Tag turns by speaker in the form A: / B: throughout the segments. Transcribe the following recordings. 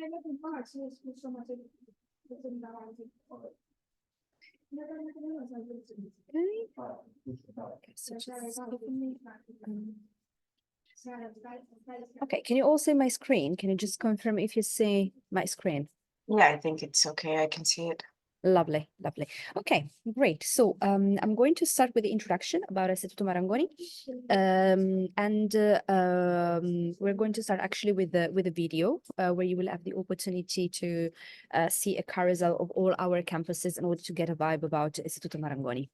A: So just open me, okay, can you all see my screen? Can you just confirm if you see my screen?
B: Yeah, I think it's okay. I can see it.
A: Lovely, lovely. Okay, great. So I'm going to start with the introduction about Istituto Marangoni, and we're going to start actually with the video where you will have the opportunity to see a carousel of all our campuses in order to get a vibe about Istituto Marangoni.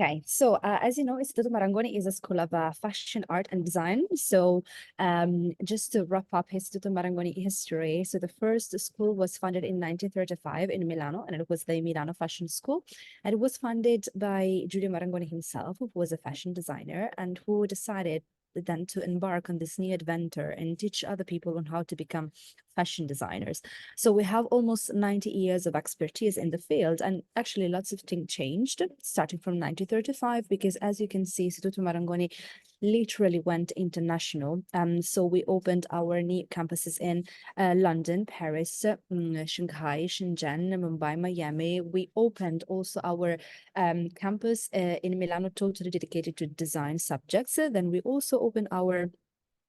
A: Okay, so as you know, Istituto Marangoni is a school of fashion, art, and design. So just to wrap up Istituto Marangoni history, so the first school was founded in 1935 in Milano, and it was the Milano Fashion School. And it was funded by Giulio Marangoni himself, who was a fashion designer and who decided then to embark on this new adventure and teach other people on how to become fashion designers. So we have almost 90 years of expertise in the field, and actually lots of things changed starting from 1935, because as you can see, Istituto Marangoni literally went international. So we opened our new campuses in London, Paris, Shanghai, Shenzhen, Mumbai, Miami. We opened also our campus in Milano, totally dedicated to design subjects. Then we also opened our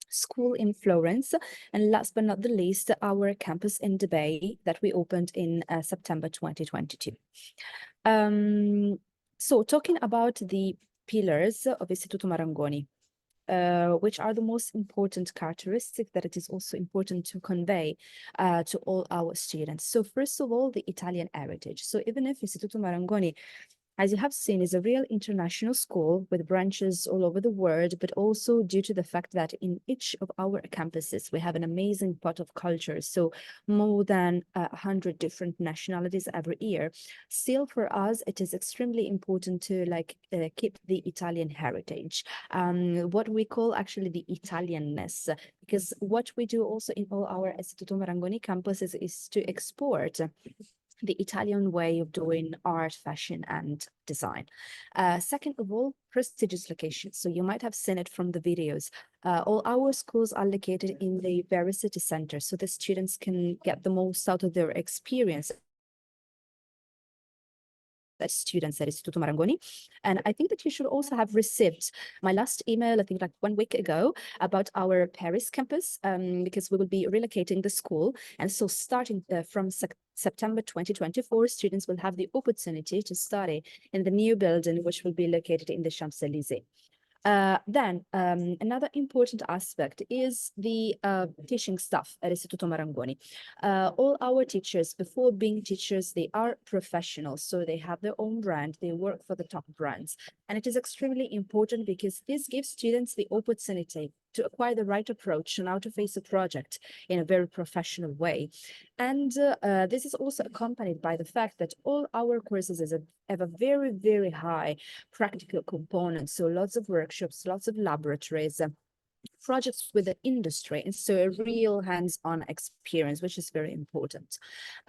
A: school in Florence, and last but not the least, our campus in Dubai that we opened in September 2022. So talking about the pillars of Istituto Marangoni, which are the most important characteristics that it is also important to convey to all our students. So first of all, the Italian heritage. So even if Istituto Marangoni, as you have seen, is a real international school with branches all over the world, but also due to the fact that in each of our campuses, we have an amazing pot of cultures. So more than 100 different nationalities every year. Still for us, it is extremely important to keep the Italian heritage, what we call actually the Italianness, because what we do also in all our Istituto Marangoni campuses is to export the Italian way of doing art, fashion, and design. Second of all, prestigious locations. So you might have seen it from the videos. All our schools are located in the very city center, so the students can get the most out of their experience as students at Istituto Marangoni. And I think that you should also have received my last email, I think like 1 week ago, about our Paris campus, because we will be relocating the school. And so starting from September 2024, students will have the opportunity to study in the new building, which will be located in the Champs-Élysées. Then another important aspect is the teaching staff at Istituto Marangoni. All our teachers, before being teachers, they are professionals, so they have their own brand, they work for the top brands. And it is extremely important because this gives students the opportunity to acquire the right approach on how to face a project in a very professional way. And this is also accompanied by the fact that all our courses have a very, very high practical component. So lots of workshops, lots of laboratories, projects with the industry, and so a real hands-on experience, which is very important.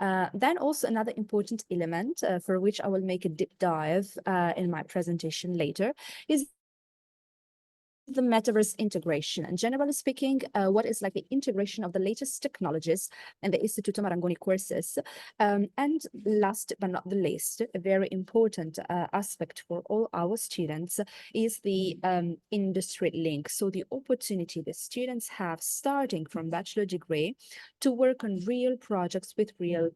A: Then also another important element for which I will make a deep dive in my presentation later is the metaverse integration. And generally speaking, what is like the integration of the latest technologies and the Istituto Marangoni courses. And last but not the least, a very important aspect for all our students is the industry link. So the opportunity the students have starting from bachelor degree to work on real projects with real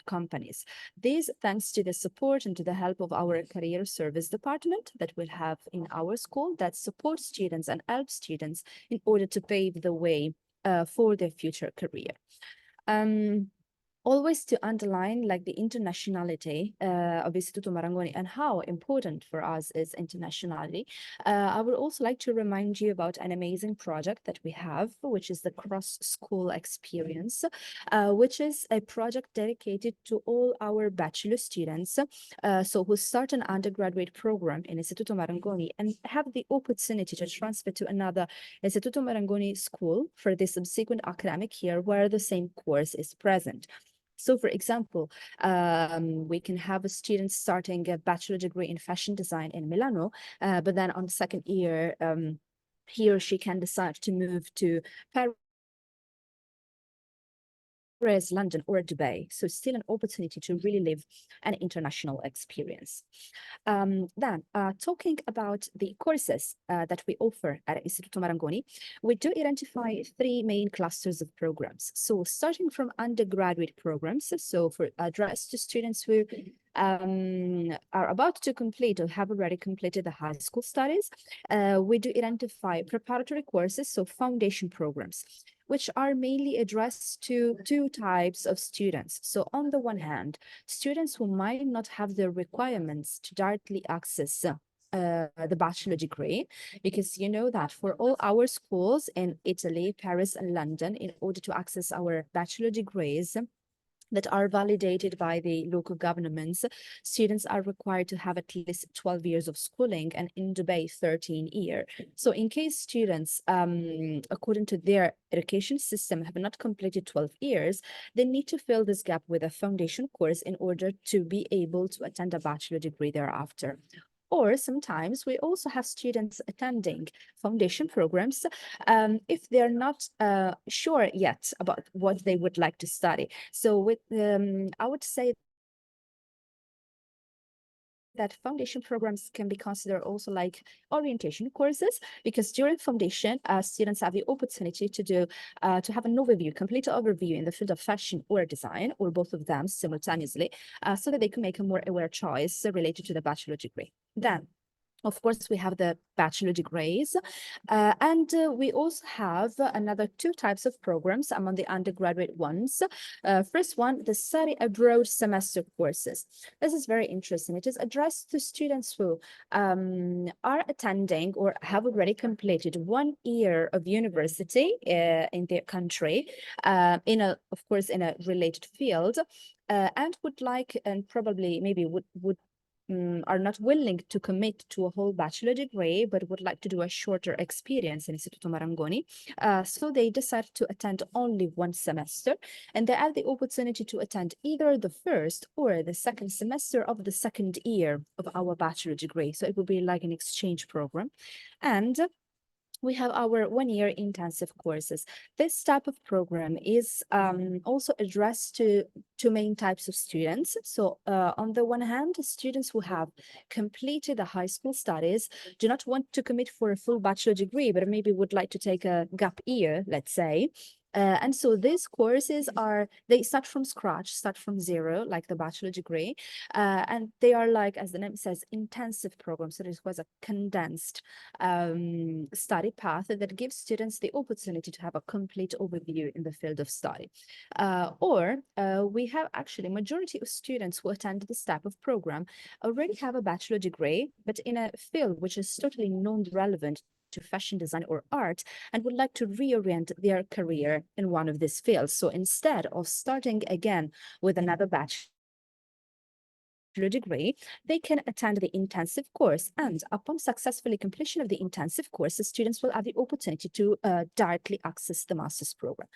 A: companies. This thanks to the support and to the help of our career service department that we'll have in our school that supports students and helps students in order to pave the way for their future career. Always to underline like the internationality of Istituto Marangoni and how important for us is internationality. I would also like to remind you about an amazing project that we have, which is the cross-school experience, which is a project dedicated to all our bachelor students, so who start an undergraduate program in Istituto Marangoni and have the opportunity to transfer to another Istituto Marangoni school for the subsequent academic year where the same course is present. So, for example, we can have a student starting a bachelor degree in fashion design in Milano, but then on the second year, he or she can decide to move to Paris, London, or Dubai. So still an opportunity to really live an international experience. Then talking about the courses that we offer at Istituto Marangoni, we do identify three main clusters of programs. So starting from undergraduate programs, so for addressed to students who are about to complete or have already completed the high school studies, we do identify preparatory courses, so foundation programs, which are mainly addressed to two types of students. So on the one hand, students who might not have the requirements to directly access the bachelor degree, because you know that for all our schools in Italy, Paris, and London, in order to access our bachelor degrees that are validated by the local governments, students are required to have at least 12 years of schooling, and in Dubai 13 years. So in case students, according to their education system, have not completed 12 years, they need to fill this gap with a foundation course in order to be able to attend a bachelor degree thereafter. Or sometimes we also have students attending foundation programs if they're not sure yet about what they would like to study. So with I would say that foundation programs can be considered also like orientation courses, because during foundation, students have the opportunity to do to have an overview, complete overview in the field of fashion or design, or both of them simultaneously, so that they can make a more aware choice related to the bachelor degree. Then, of course, we have the bachelor degrees, and we also have another two types of programs among the undergraduate ones. First one, the study abroad semester courses. This is very interesting. It is addressed to students who are attending or have already completed 1 year of university in their country, of course, in a related field, and would like, and probably maybe would are not willing to commit to a whole bachelor degree, but would like to do a shorter experience in Istituto Marangoni. So they decide to attend only 1 semester, and they have the opportunity to attend either the first or the second semester of the second year of our bachelor degree. So it will be like an exchange program. And we have our 1 year intensive courses. This type of program is also addressed to two main types of students. So on the one hand, students who have completed the high school studies do not want to commit for a full bachelor degree, but maybe would like to take a gap year, let's say. And so these courses they start from scratch, start from zero, like the bachelor degree. And they are like, as the name says, intensive programs. So it was a condensed study path that gives students the opportunity to have a complete overview in the field of study. Or we have actually majority of students who attend this type of program already have a bachelor degree, but in a field which is totally non-relevant to fashion design or art, and would like to reorient their career in one of these fields. So instead of starting again with another bachelor degree, they can attend the intensive course. And upon successfully completion of the intensive course, the students will have the opportunity to directly access the master's program.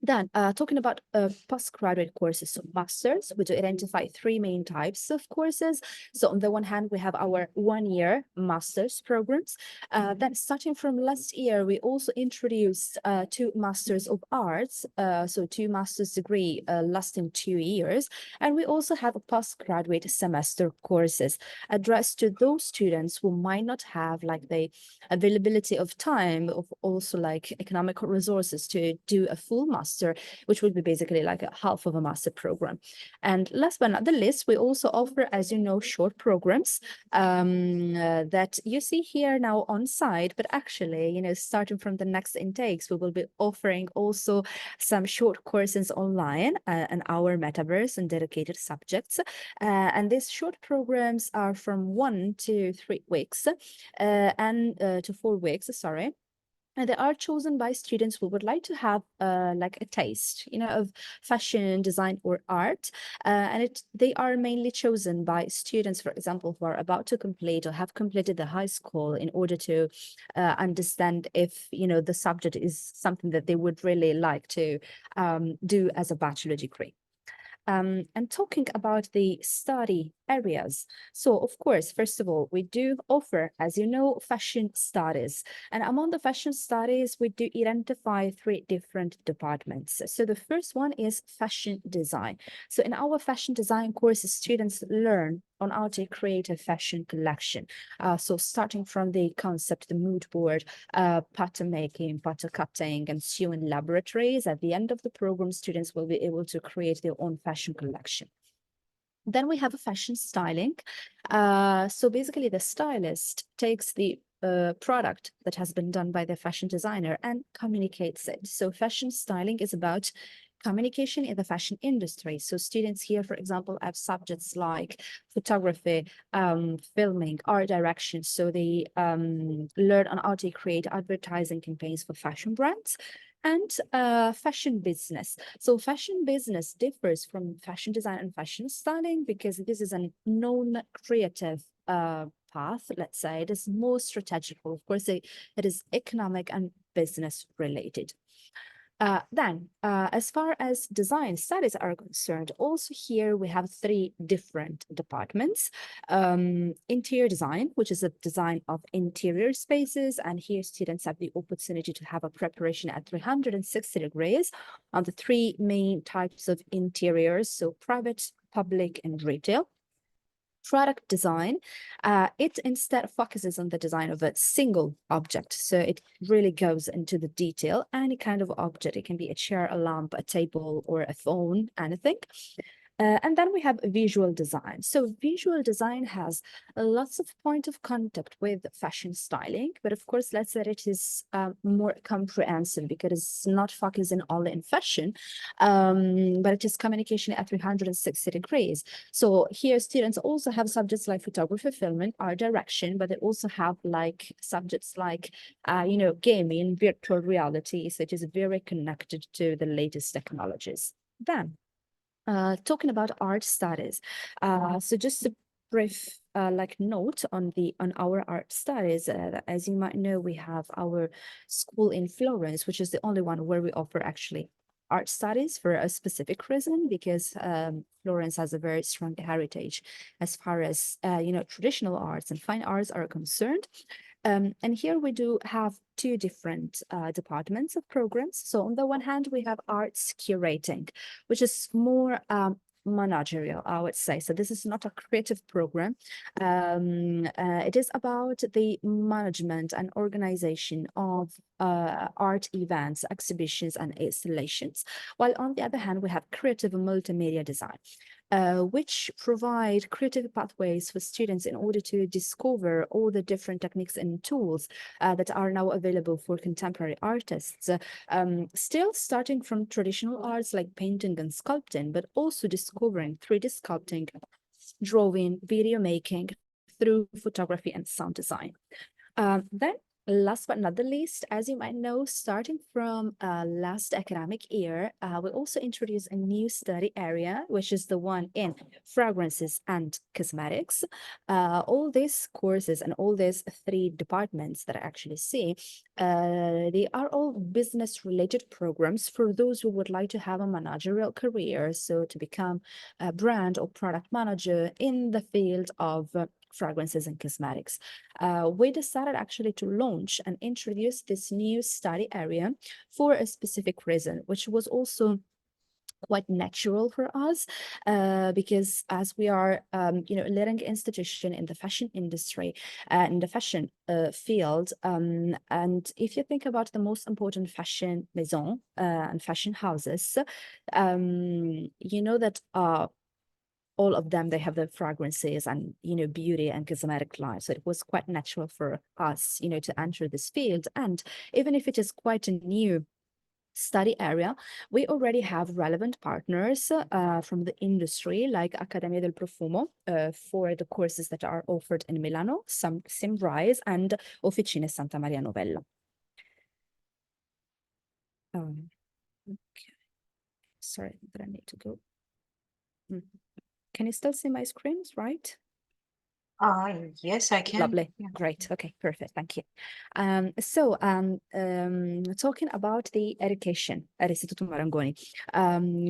A: Then, talking about postgraduate courses, so masters, we do identify three main types of courses. So on the one hand, we have our one-year master's programs. Then starting from last year, we also introduced two masters of arts, so two master's degree lasting 2 years. And we also have postgraduate semester courses addressed to those students who might not have like the availability of time, of also like economic resources to do a full master, which would be basically like a half of a master program. And last but not the least, we also offer, as you know, short programs that you see here now on site, but actually, you know, starting from the next intakes, we will be offering also some short courses online in our metaverse and dedicated subjects. And these short programs are from 1 to 3 weeks and to 4 weeks, sorry. And they are chosen by students who would like to have like a taste, you know, of fashion, design, or art. And they are mainly chosen by students, for example, who are about to complete or have completed the high school in order to understand if, you know, the subject is something that they would really like to do as a bachelor degree. And talking about the study areas. So of course, first of all, we do offer, as you know, fashion studies. And among the fashion studies, we do identify 3 different departments. So the first one is fashion design. So in our fashion design courses, students learn on how to create a fashion collection. So starting from the concept, the mood board, pattern making, pattern cutting, and sewing laboratories. At the end of the program, students will be able to create their own fashion collection. Then we have a fashion styling. So basically the stylist takes the product that has been done by the fashion designer and communicates it. So fashion styling is about communication in the fashion industry. So students here, for example, have subjects like photography, filming, art direction. So they learn on how to create advertising campaigns for fashion brands. And fashion business. So fashion business differs from fashion design and fashion styling because this is a non-creative path, let's say. It is more strategical. Of course, it is economic and business related. Then, as far as design studies are concerned, also here we have 3 different departments. Interior design, which is a design of interior spaces, and here students have the opportunity to have a preparation at 360 degrees on the 3 main types of interiors, so private, public, and retail. Product design, it instead focuses on the design of a single object. So it really goes into the detail, any kind of object. It can be a chair, a lamp, a table, or a phone, anything. And then we have visual design. So visual design has lots of point of contact with fashion styling, but of course, let's say it is more comprehensive because it's not focusing only in fashion, but it is communication at 360 degrees. So here students also have subjects like photography, filming, art direction, but they also have like subjects like, you know, gaming, virtual reality. So it is very connected to the latest technologies. Then, talking about art studies. So just a brief like note on our art studies. As you might know, we have our school in Florence, which is the only one where we offer actually art studies for a specific reason, because Florence has a very strong heritage as far as you know, traditional arts and fine arts are concerned. And here we do have 2 different departments of programs. So on the one hand, we have arts curating, which is more managerial, I would say. So this is not a creative program. It is about the management and organization of art events, exhibitions, and installations. While on the other hand, we have creative multimedia design, which provide creative pathways for students in order to discover all the different techniques and tools that are now available for contemporary artists. Still starting from traditional arts like painting and sculpting, but also discovering 3D sculpting, drawing, video making through photography and sound design. Then, last but not the least, as you might know, starting from last academic year, we also introduced a new study area, which is the one in fragrances and cosmetics. All these courses and all these 3 departments that I actually see, they are all business-related programs for those who would like to have a managerial career, so to become a brand or product manager in the field of fragrances and cosmetics. We decided actually to launch and introduce this new study area for a specific reason, which was also quite natural for us, because as we are, a leading institution in the fashion industry, in the fashion field, and if you think about the most important fashion maison and fashion houses, you know that all of them, they have the fragrances and, beauty and cosmetic line. So it was quite natural for us, to enter this field. And even if it is quite a new study area, we already have relevant partners from the industry, like Accademia del Profumo, for the courses that are offered in Milano, Simrise, and Officine Santa Maria Novella. Okay. Sorry, but I need to go. Can you still see my screens, right?
B: Yes, I can.
A: Lovely.
B: Yeah.
A: Great. Okay, perfect. Thank you. Talking about the education at Istituto Marangoni,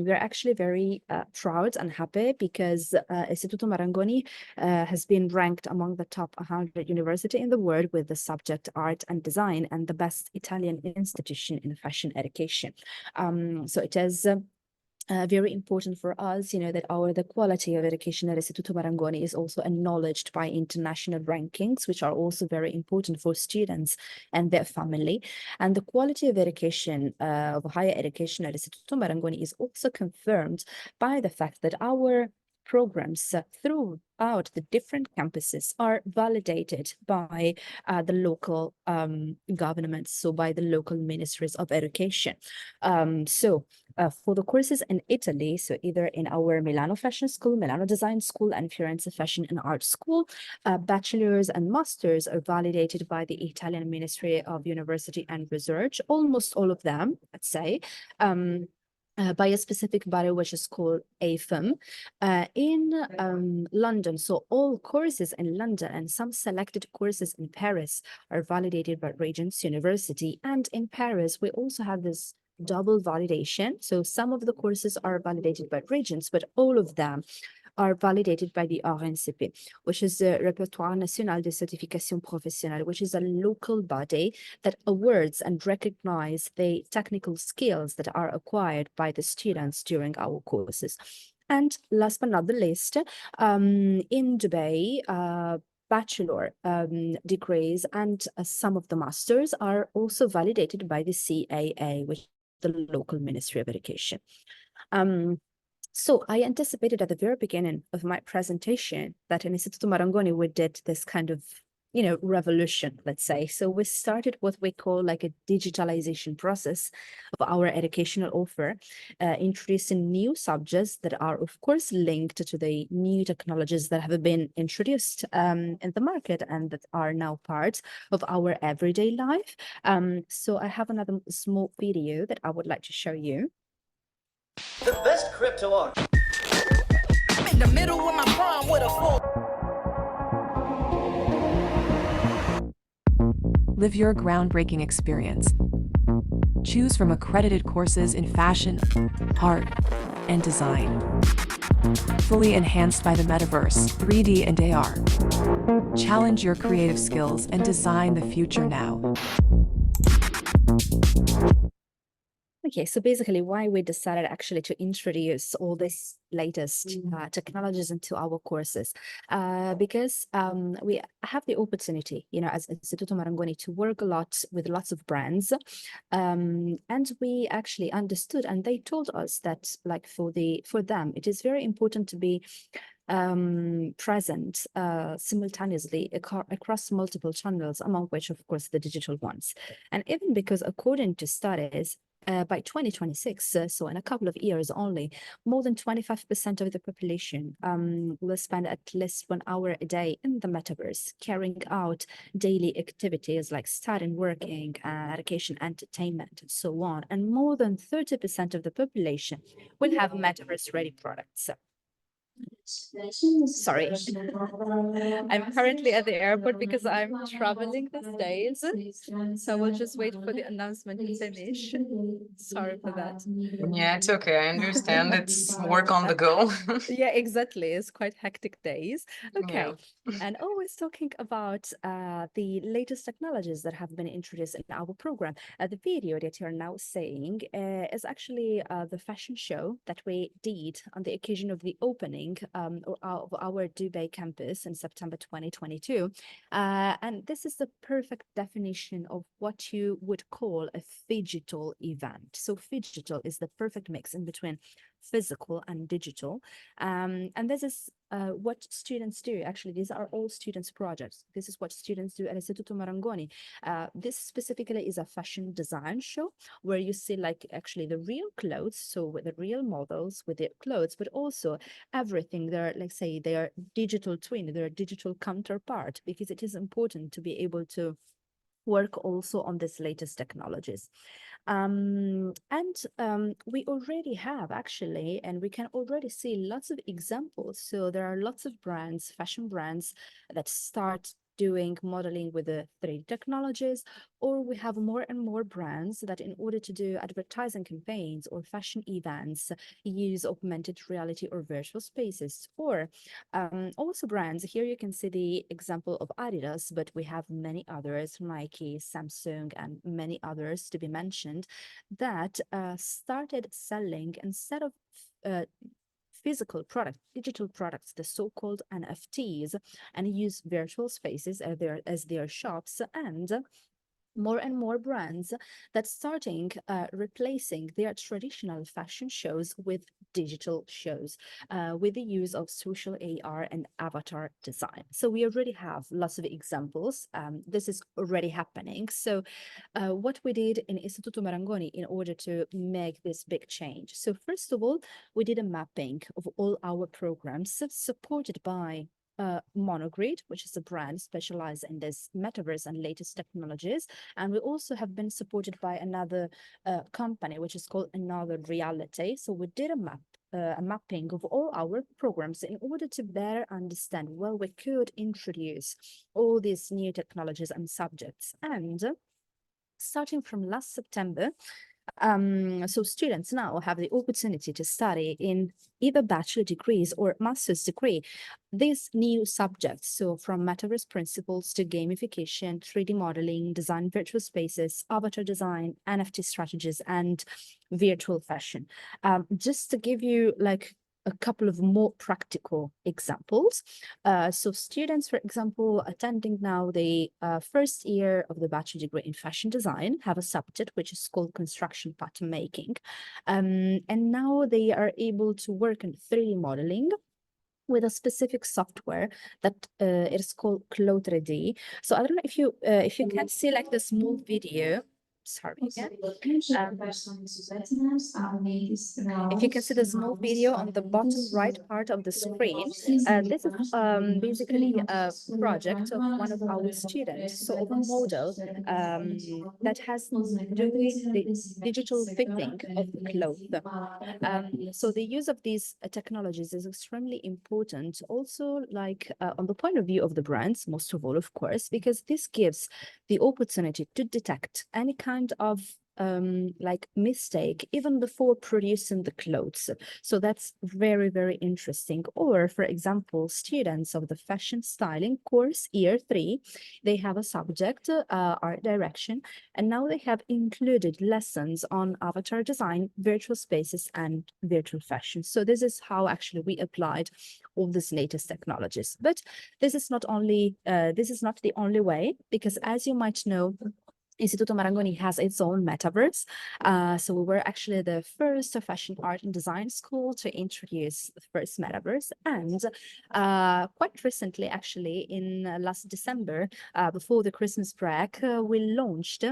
A: we're actually very proud and happy because Istituto Marangoni has been ranked among the top 100 university in the world with the subject art and design and the best Italian institution in fashion education. So it is very important for us, that the quality of education at Istituto Marangoni is also acknowledged by international rankings, which are also very important for students and their family. And the quality of education, of higher education at Istituto Marangoni is also confirmed by the fact that our programs throughout the different campuses are validated by the local governments, so by the local ministries of education. For the courses in Italy, so either in our Milano Fashion School, Milano Design School, and Firenze Fashion and Art School, bachelors and masters are validated by the Italian Ministry of University and Research, almost all of them, let's say, by a specific body which is called AFM in London. So all courses in London and some selected courses in Paris are validated by Regent's University. And in Paris, we also have this double validation. So some of the courses are validated by Regents, but all of them are validated by the RNCP, which is the Répertoire National de Certification Professionnelle, which is a local body that awards and recognizes the technical skills that are acquired by the students during our courses. And last but not the least, in Dubai, bachelor degrees and some of the masters are also validated by the CAA, which is the local Ministry of Education. So I anticipated at the very beginning of my presentation that in Istituto Marangoni, we did this kind of, revolution, let's say. So we started what we call like a digitalization process of our educational offer, introducing new subjects that are, of course, linked to the new technologies that have been introduced in the market and that are now part of our everyday life. So I have another small video that I would like to show you.
C: The best crypto art. I'm in the middle of my prime with a full.
D: Live your groundbreaking experience. Choose from accredited courses in fashion, art, and design. Fully enhanced by the metaverse, 3D and AR. Challenge your creative skills and design the future now.
A: Okay, so basically why we decided actually to introduce all this latest technologies into our courses, because we have the opportunity, as Instituto Marangoni to work a lot with lots of brands, and we actually understood, and they told us that like for them, it is very important to be present simultaneously across multiple channels, among which, of course, the digital ones. And even because according to studies, by 2026, so in a couple of years only, more than 25% of the population will spend at least 1 hour a day in the metaverse, carrying out daily activities like studying, working, education, entertainment, and so on. And more than 30% of the population will have metaverse-ready products. Sorry, I'm currently at the airport because I'm traveling these days. So we'll just wait for the announcement to finish. Sorry for that.
B: Yeah, it's okay. I understand. It's work on the go.
A: Yeah, exactly. It's quite hectic days. Okay.
B: Yeah.
A: And always talking about the latest technologies that have been introduced in our program. The video that you're now seeing is actually the fashion show that we did on the occasion of the opening of our Dubai campus in September 2022. And this is the perfect definition of what you would call a phygital event. So phygital is the perfect mix in between physical and digital. And this is what students do. Actually, these are all students' projects. This is what students do at Instituto Marangoni. This specifically is a fashion design show where you see like actually the real clothes, so with the real models with their clothes, but also everything. They're like say they are digital twin, they're digital counterpart, because it is important to be able to work also on this latest technologies. We already have actually, and we can already see lots of examples. So there are lots of brands, fashion brands that start doing modeling with the 3D technologies, or we have more and more brands that in order to do advertising campaigns or fashion events, use augmented reality or virtual spaces, or also brands. Here you can see the example of Adidas, but we have many others, Nike, Samsung, and many others to be mentioned, that started selling instead of physical product, digital products, the so-called NFTs, and use virtual spaces as their shops, and more brands that starting replacing their traditional fashion shows with digital shows with the use of social AR and avatar design. So we already have lots of examples. This is already happening. So what we did in Istituto Marangoni in order to make this big change. So first of all, we did a mapping of all our programs supported by Monogrid, which is a brand specialized in this metaverse and latest technologies. And we also have been supported by another company, which is called Another Reality. So we did a mapping of all our programs in order to better understand, well, we could introduce all these new technologies and subjects. And starting from last September, so students now have the opportunity to study in either bachelor degrees or master's degree these new subjects. So from metaverse principles to gamification, 3D modeling, design virtual spaces, avatar design, NFT strategies, and virtual fashion. Just to give you like a couple of more practical examples. So students, for example, attending now the first year of the bachelor degree in fashion design have a subject which is called construction pattern making. And now they are able to work in 3D modeling with a specific software that it is called Clo 3D. So I don't know if you can see like the small video. Sorry again. If you can see the small video on the bottom right part of the screen, this is basically a project of one of our students, so of a model that has doing the digital fitting of the cloth. So the use of these technologies is extremely important also like on the point of view of the brands, most of all, of course, because this gives the opportunity to detect any kind of like mistake even before producing the clothes. So that's very, very interesting. Or for example, students of the fashion styling course year 3, they have a subject, art direction, and now they have included lessons on avatar design, virtual spaces, and virtual fashion. So this is how actually we applied all these latest technologies. But this is not the only way, because as you might know, Istituto Marangoni has its own metaverse. So we were actually the first fashion art and design school to introduce the first metaverse. And quite recently, actually, in last December, before the Christmas break, we launched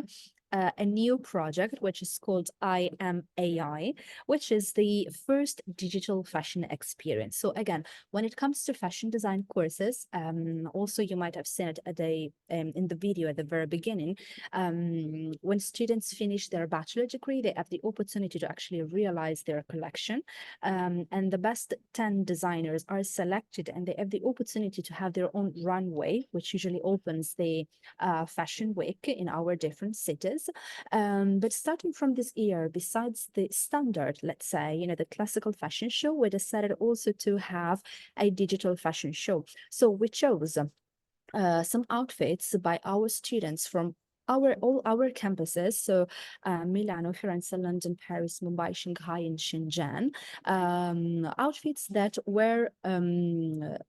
A: a new project, which is called I Am AI, which is the first digital fashion experience. So again, when it comes to fashion design courses, also you might have seen it at in the video at the very beginning, when students finish their bachelor degree, they have the opportunity to actually realize their collection. And the best 10 designers are selected, and they have the opportunity to have their own runway, which usually opens the fashion week in our different cities. But starting from this year, besides the standard, let's say, the classical fashion show, we decided also to have a digital fashion show. So we chose some outfits by our students from all our campuses, so Milano, Firenze, London, Paris, Mumbai, Shanghai, and Shenzhen, outfits that were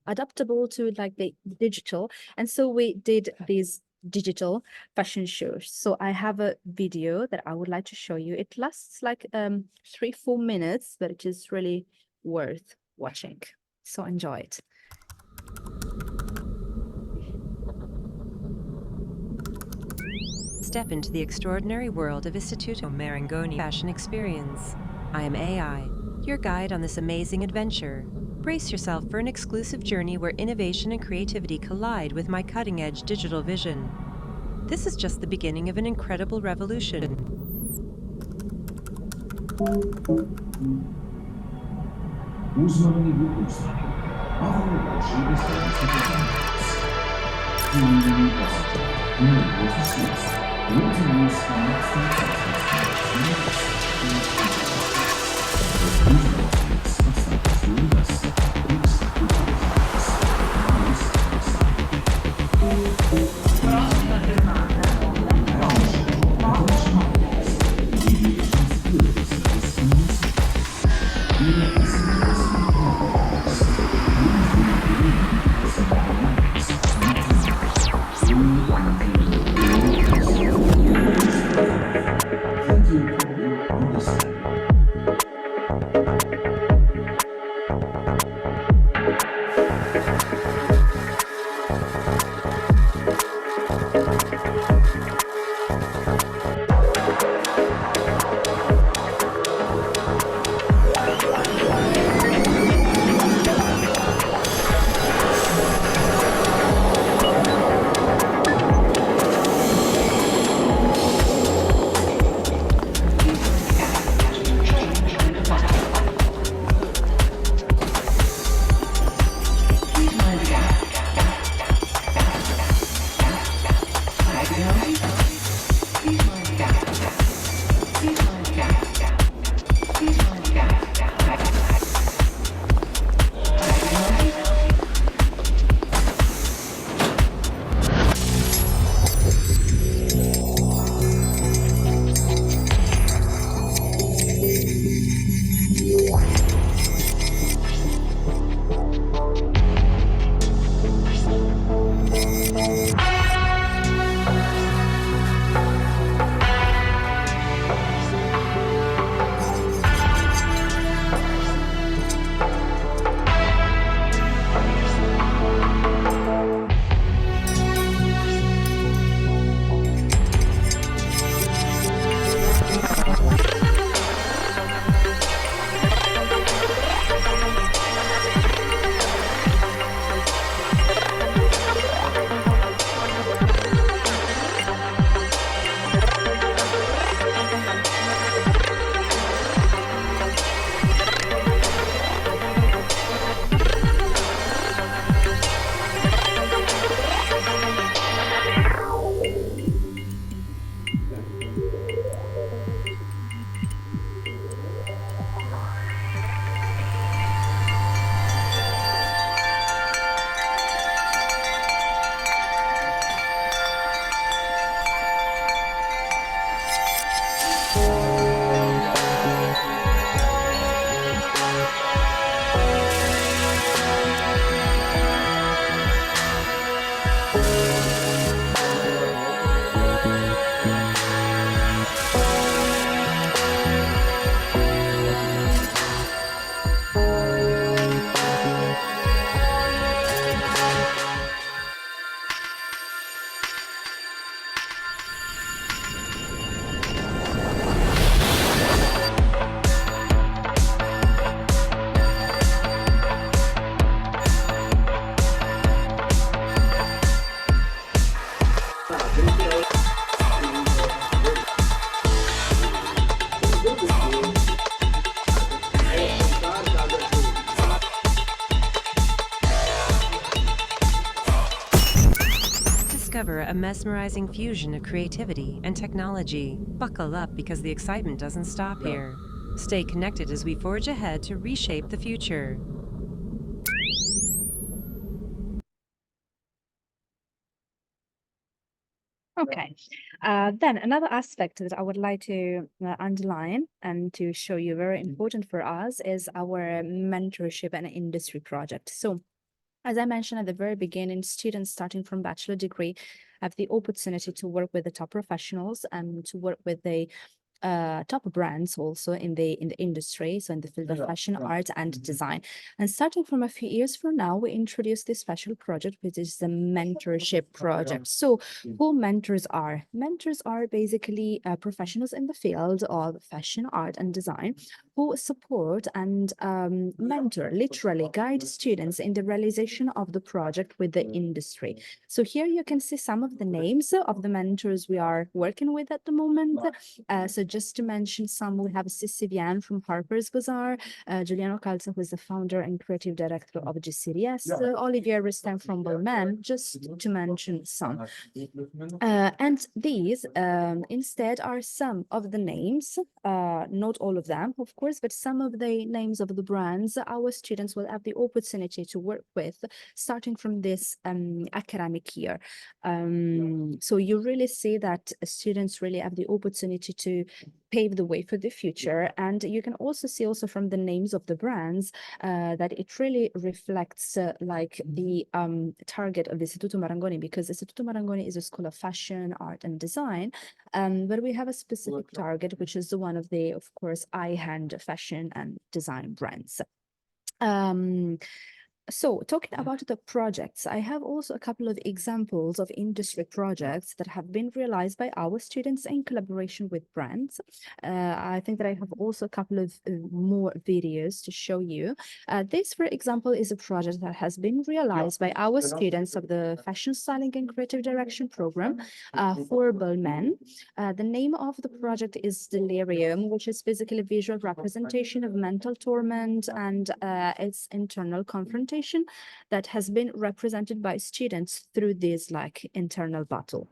A: adaptable to like the digital, and so we did these digital fashion shows. So I have a video that I would like to show you. It lasts like 3-4 minutes, but it is really worth watching. So enjoy it.
E: Step into the extraordinary world of Istituto Marangoni Fashion Experience. I am AI, your guide on this amazing adventure. Brace yourself for an exclusive journey where innovation and creativity collide with my cutting-edge digital vision. This is just the beginning of an incredible revolution.
F: uzmanı bu uzmanı. Avrupa Ürünü basitçe, bunu basışıyoruz. Ürünü
E: discover a mesmerizing fusion of creativity and technology. Buckle up because the excitement doesn't stop here. Stay connected as we forge ahead to reshape the future.
A: Okay. Then another aspect that I would like to underline and to show you very important for us is our mentorship and industry project. So as I mentioned at the very beginning, students starting from bachelor degree have the opportunity to work with the top professionals and to work with the top brands also in the industry, so in the field of fashion, art, and design. And starting from a few years from now, we introduced this special project, which is the mentorship project. So who mentors are? Mentors are basically professionals in the field of fashion, art, and design who support and mentor, literally guide students in the realization of the project with the industry. So here you can see some of the names of the mentors we are working with at the moment. So just to mention some, we have Sissi Vian from Harper's Bazaar, Giuliano Calza, who is the founder and creative director of GCDS, Olivier Ristin from Balmain, just to mention some. And these instead are some of the names, not all of them, of course, but some of the names of the brands our students will have the opportunity to work with starting from this academic year. So you really see that students really have the opportunity to pave the way for the future. And you can also see also from the names of the brands that it really reflects like the target of the Istituto Marangoni, because the Istituto Marangoni is a school of fashion, art, and design. But we have a specific target, which is the one of the, of course, high-end fashion and design brands. So talking about the projects, I have also a couple of examples of industry projects that have been realized by our students in collaboration with brands. I think that I have also a couple of more videos to show you. This, for example, is a project that has been realized by our students of the Fashion Styling and Creative Direction program for Balmain. The name of the project is Delirium, which is basically a visual representation of mental torment and its internal confrontation that has been represented by students through this like internal battle.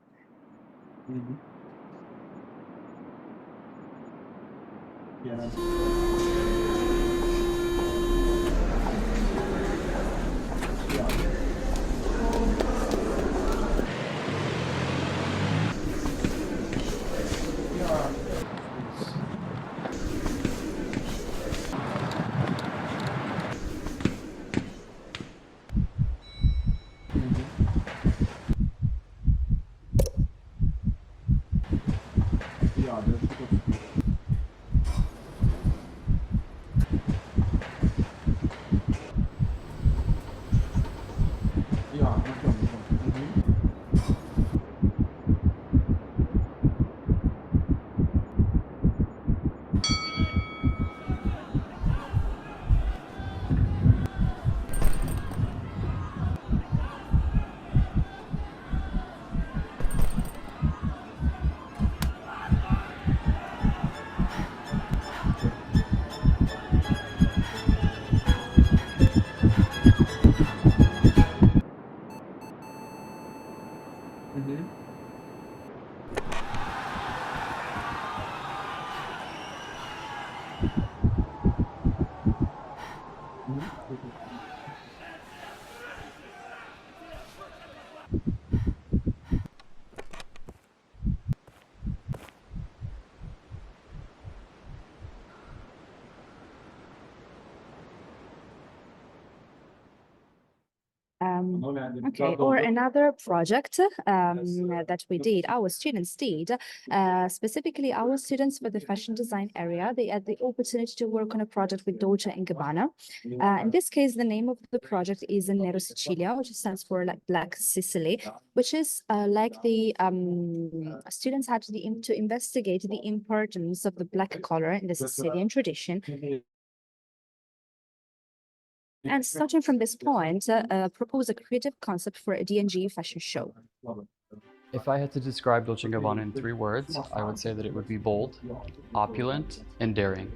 A: Okay, or another project that we did, our students did, specifically our students for the fashion design area, they had the opportunity to work on a project with Dolce & Gabbana. In this case, the name of the project is Nero Sicilia, which stands for like Black Sicily, which is like the students had to investigate the importance of the black color in the Sicilian tradition. And starting from this point, propose a creative concept for a D&G fashion show.
G: If I had to describe Dolce & Gabbana in 3 words, I would say that it would be bold, opulent, and daring.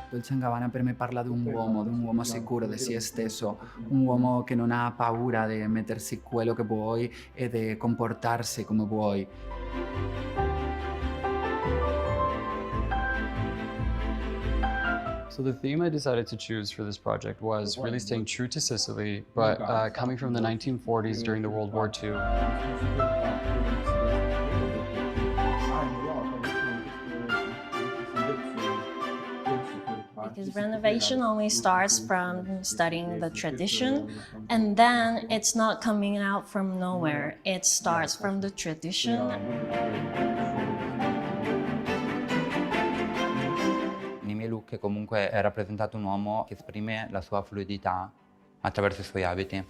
H: Dolce & Gabbana per me parla di un uomo sicuro di se stesso, un uomo che non ha paura di mettersi quello che vuoi e di comportarsi come vuoi.
G: So the theme I decided to choose for this project was really staying true to Sicily, but coming from the 1940s during the World War II.
I: Because renovation only starts from studying the tradition, and then it's not coming out from nowhere. It starts from the tradition.
J: Nei miei look comunque è rappresentato un uomo che esprime la sua fluidità attraverso i suoi abiti.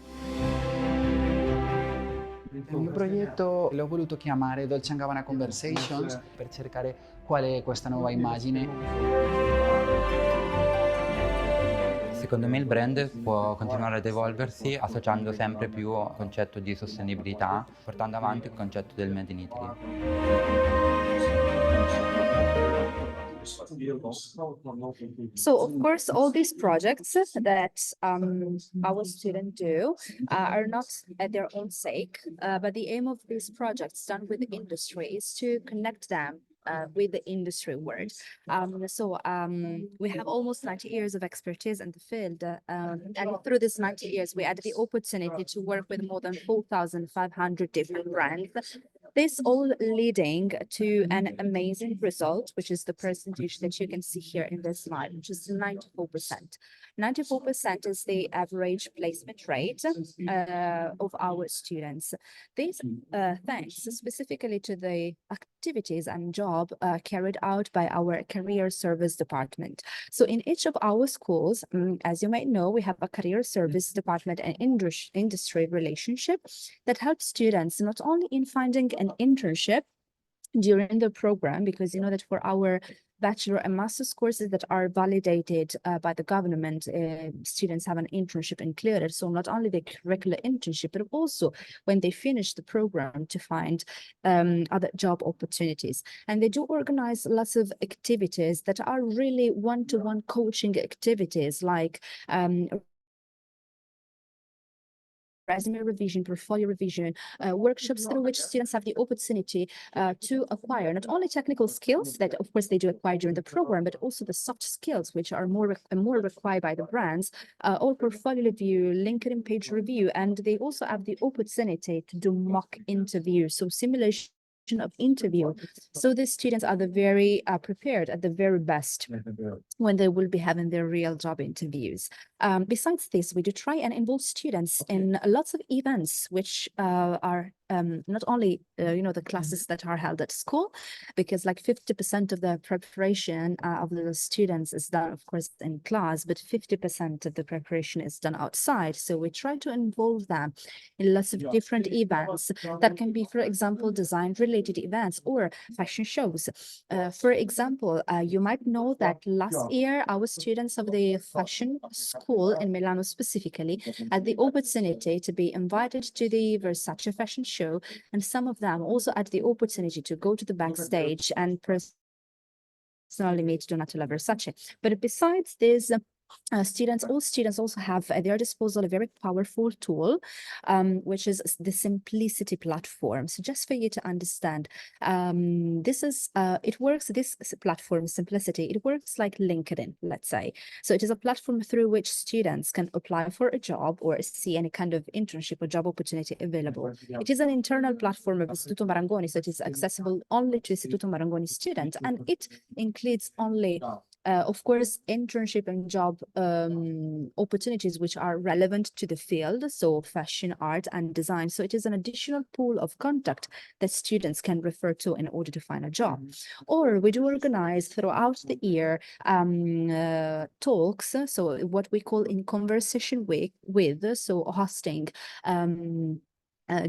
H: Il mio progetto l'ho voluto chiamare Dolce & Gabbana Conversations per cercare qual è questa nuova immagine.
J: Secondo me il brand può continuare ad evolversi associando sempre più il concetto di sostenibilità, portando avanti il concetto del Made in Italy.
A: So, of course, all these projects that our students do are not at their own sake, but the aim of these projects done with the industry is to connect them with the industry world. We have almost 90 years of expertise in the field, and through this 90 years, we had the opportunity to work with more than 4,500 different brands. This all leading to an amazing result, which is the percentage that you can see here in this slide, which is 94%. 94% is the average placement rate of our students. This thanks specifically to the activities and job carried out by our career service department. So in each of our schools, as you might know, we have a career service department and industry relationship that helps students not only in finding an internship during the program, because you know that for our bachelor and master's courses that are validated by the government, students have an internship included. So not only the regular internship, but also when they finish the program to find other job opportunities. And they do organize lots of activities that are really one-to-one coaching activities, like resume revision, portfolio revision, workshops through which students have the opportunity to acquire not only technical skills that of course they do acquire during the program, but also the soft skills which are more required by the brands, or portfolio review, LinkedIn page review, and they also have the opportunity to do mock interviews, so simulation of interview. So the students are the very prepared at the very best when they will be having their real job interviews. Besides this, we do try and involve students in lots of events, which are not only, the classes that are held at school, because like 50% of the preparation of the students is done, of course, in class, but 50% of the preparation is done outside. So we try to involve them in lots of different events that can be, for example, design-related events or fashion shows. For example, you might know that last year, our students of the fashion school in Milano specifically had the opportunity to be invited to the Versace fashion show, and some of them also had the opportunity to go to the backstage and personally meet Donatella Versace. But besides this, all students also have at their disposal a very powerful tool, which is the Simplicity platform. So just for you to understand, this platform, Simplicity, it works like LinkedIn, let's say. So it is a platform through which students can apply for a job or see any kind of internship or job opportunity available. It is an internal platform of Istituto Marangoni, so it is accessible only to Istituto Marangoni students, and it includes only of course, internship and job opportunities which are relevant to the field, so fashion, art, and design. So it is an additional pool of contact that students can refer to in order to find a job. Or we do organize throughout the year talks, so what we call in conversation with, so hosting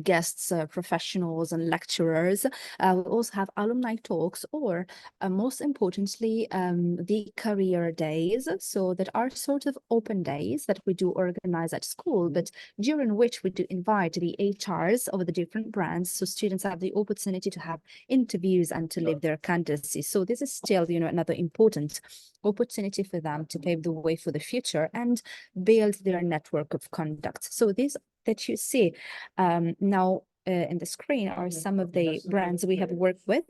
A: guests, professionals and lecturers. We also have alumni talks or most importantly, the career days. So that are sort of open days that we do organize at school, but during which we do invite the HRs of the different brands. So students have the opportunity to have interviews and to leave their candidacy. So this is still, you know, another important opportunity for them to pave the way for the future and build their network of conduct. So these that you see now in the screen are some of the brands we have worked with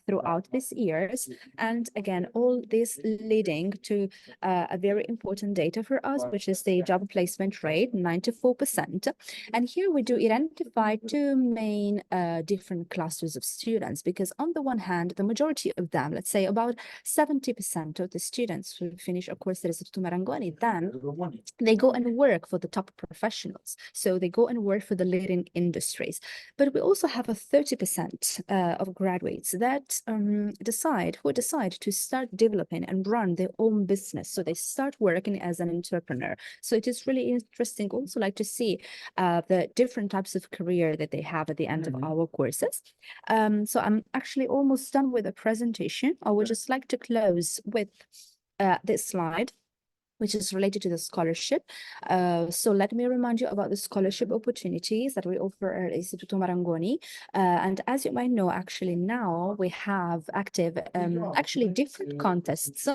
A: throughout these years. And again, all this leading to a very important data for us, which is the job placement rate, 94%. And here we do identify two main different clusters of students, because on the one hand, the majority of them, let's say about 70% of the students who finish a course at Istituto Marangoni, then they go and work for the top professionals. So they go and work for the leading industries. But we also have a 30% of graduates that decide to start developing and run their own business. So they start working as an entrepreneur. So it is really interesting also like to see the different types of career that they have at the end of our courses. So I'm actually almost done with the presentation. I would just like to close with this slide, which is related to the scholarship. So let me remind you about the scholarship opportunities that we offer at Istituto Marangoni. And as you might know, actually now we have active, actually different contests.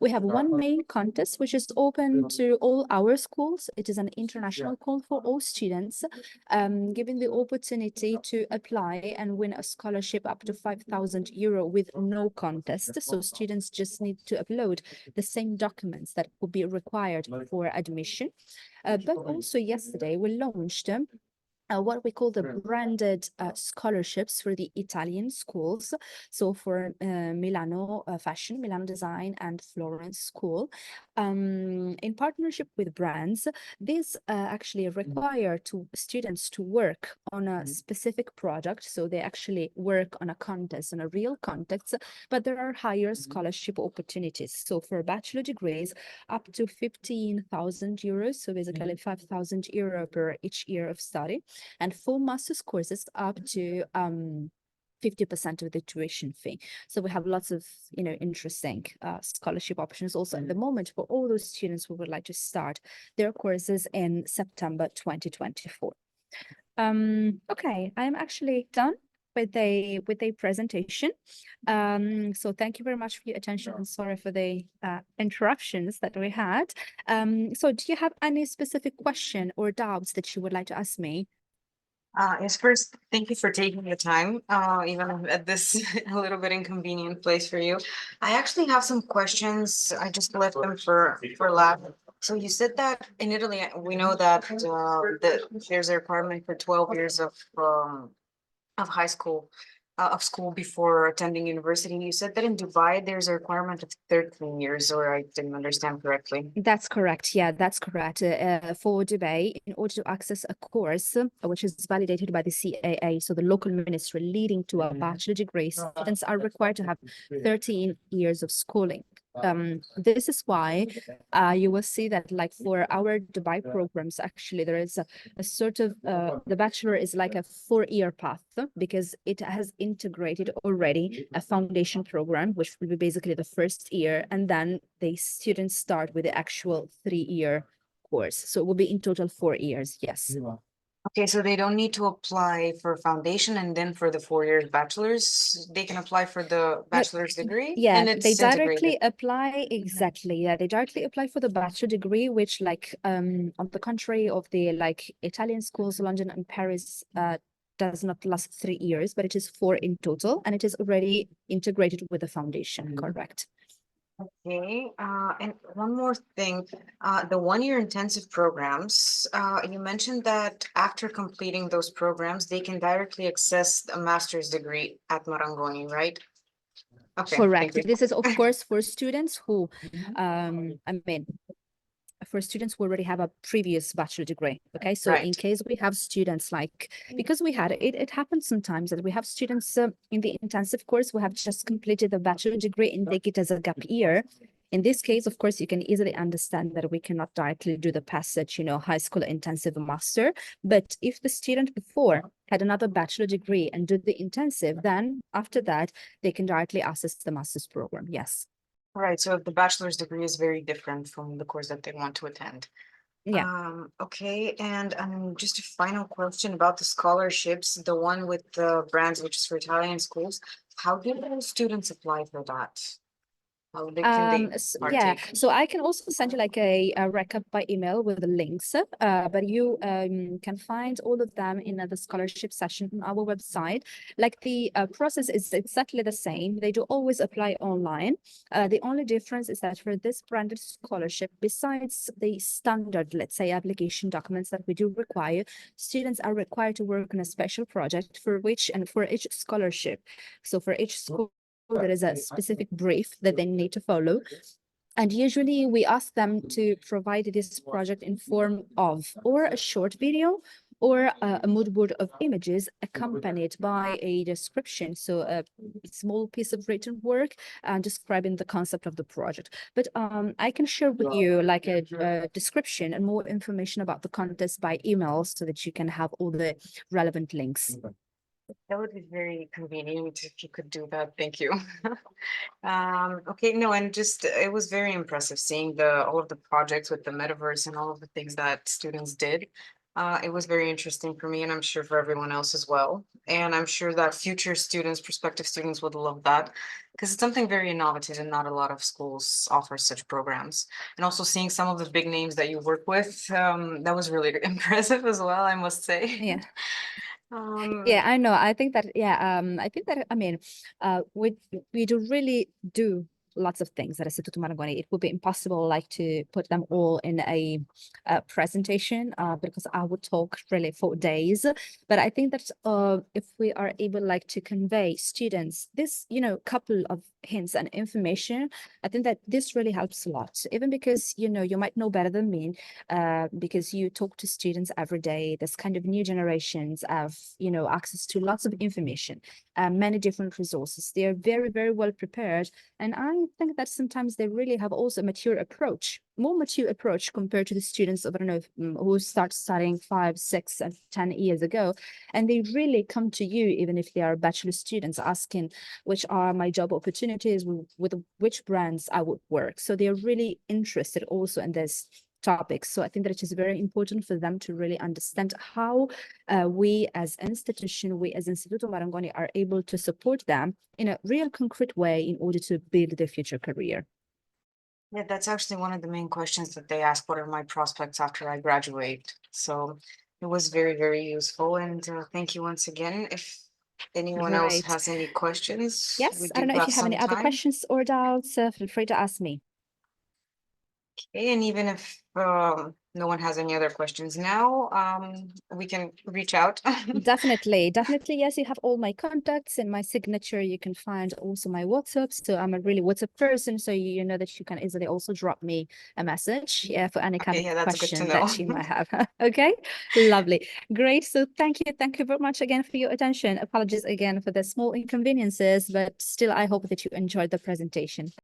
A: We have one main contest, which is open to all our schools. It is an international call for all students, giving the opportunity to apply and win a scholarship up to €5,000 with no contest. So students just need to upload the same documents that would be required for admission. But also yesterday we launched what we call the branded scholarships for the Italian schools. So for Milano Fashion, Milano Design and Florence School, in partnership with brands, these actually require students to work on a specific product. So they actually work on a contest, on a real contest, but there are higher scholarship opportunities. So for bachelor degrees, up to €15,000. So basically €5,000 per each year of study. And full master's courses up to 50% of the tuition fee. So we have lots of, you know, interesting scholarship options also at the moment for all those students who would like to start their courses in September 2024. Okay, I'm actually done with a presentation. So thank you very much for your attention and sorry for the interruptions that we had. So do you have any specific question or doubts that you would like to ask me?
B: Yes, first, thank you for taking the time, even at this a little bit inconvenient place for you. I actually have some questions. I just left them for lab. So you said that in Italy, we know that there's a requirement for 12 years of high school, of school before attending university. You said that in Dubai, there's a requirement of 13 years, or I didn't understand correctly.
A: That's correct. Yeah, that's correct. For Dubai, in order to access a course which is validated by the CAA, so the local ministry leading to a bachelor degree, students are required to have 13 years of schooling. This is why you will see that like for our Dubai programs, actually there is a sort of the bachelor is like a 4-year path because it has integrated already a foundation program, which will be basically the first year, and then the students start with the actual 3-year course. So it will be in total 4 years. Yes.
B: Okay, so they don't need to apply for foundation and then for the 4 years bachelor's. They can apply for the bachelor's degree.
A: Yeah,
B: and it's
A: they directly
B: integrated.
A: apply exactly. Yeah, they directly apply for the bachelor degree, which like on the contrary of the like Italian schools, London and Paris does not last 3 years, but it is 4 in total, and it is already integrated with the foundation. Correct.
B: Okay, and one more thing, the 1-year intensive programs, you mentioned that after completing those programs, they can directly access a master's degree at Marangoni, right? Okay,
A: Correct.
B: thank you.
A: This is of course for students who, for students who already have a previous bachelor degree. Okay, so in
B: Right.
A: case we have students like, because we had it happens sometimes that we have students in the intensive course who have just completed the bachelor degree and take it as a gap year. In this case, of course, you can easily understand that we cannot directly do the passage, high school intensive master. But if the student before had another bachelor degree and did the intensive, then after that, they can directly access the master's program. Yes.
B: Right, so the bachelor's degree is very different from the course that they want to attend.
A: Yeah.
B: Okay, and just a final question about the scholarships, the one with the brands, which is for Italian schools. How do those students apply for that? How can they
A: Yeah,
B: partake?
A: so I can also send you like a recap by email with the links, but you can find all of them in the scholarship session on our website. Like the process is exactly the same. They do always apply online. The only difference is that for this branded scholarship, besides the standard, let's say, application documents that we do require, students are required to work on a special project for which and for each scholarship. So for each school, there is a specific brief that they need to follow. And usually we ask them to provide this project in form of or a short video or a mood board of images accompanied by a description. So a small piece of written work describing the concept of the project. But I can share with you like a description and more information about the contest by email so that you can have all the relevant links.
B: That would be very convenient if you could do that. Thank you. Okay, no, and just it was very impressive seeing all of the projects with the metaverse and all of the things that students did. It was very interesting for me, and I'm sure for everyone else as well. And I'm sure that future students, prospective students would love that because it's something very innovative and not a lot of schools offer such programs. And also seeing some of the big names that you work with, that was really impressive as well, I must say.
A: Yeah.
B: Um,
A: Yeah, I know. I think that, I mean, we do really do lots of things at Istituto Marangoni. It would be impossible like to put them all in a presentation because I would talk really for days. But I think that if we are able like to convey students this, couple of hints and information, I think that this really helps a lot, even because, you might know better than me because you talk to students every day. This kind of new generations have, access to lots of information, many different resources. They are very, very well prepared. And I think that sometimes they really have also a more mature approach compared to the students of, I don't know, who start studying 5, 6, and 10 years ago. And they really come to you, even if they are bachelor students, asking which are my job opportunities, with which brands I would work. So they are really interested also in this topics. So I think that it is very important for them to really understand how we as institution, we as Istituto Marangoni are able to support them in a real concrete way in order to build their future career.
B: Yeah, that's actually one of the main questions that they ask. What are my prospects after I graduate? So it was very, very useful. And thank you once again. If anyone else
A: Great.
B: has any questions, we
A: Yes, I
B: do
A: don't know if
B: have
A: you have any
B: some
A: other
B: time.
A: questions or doubts, feel free to ask me.
B: Okay, and even if no one has any other questions now, we can reach out.
A: Definitely. Yes, you have all my contacts in my signature. You can find also my WhatsApp. So I'm a really WhatsApp person, so you know that you can easily also drop me a message for any kind
B: Okay,
A: of
B: yeah, that's good to
A: question
B: know.
A: that you might have. Okay, lovely, great. So thank you very much again for your attention. Apologies again for the small inconveniences, but still I hope that you enjoyed the presentation.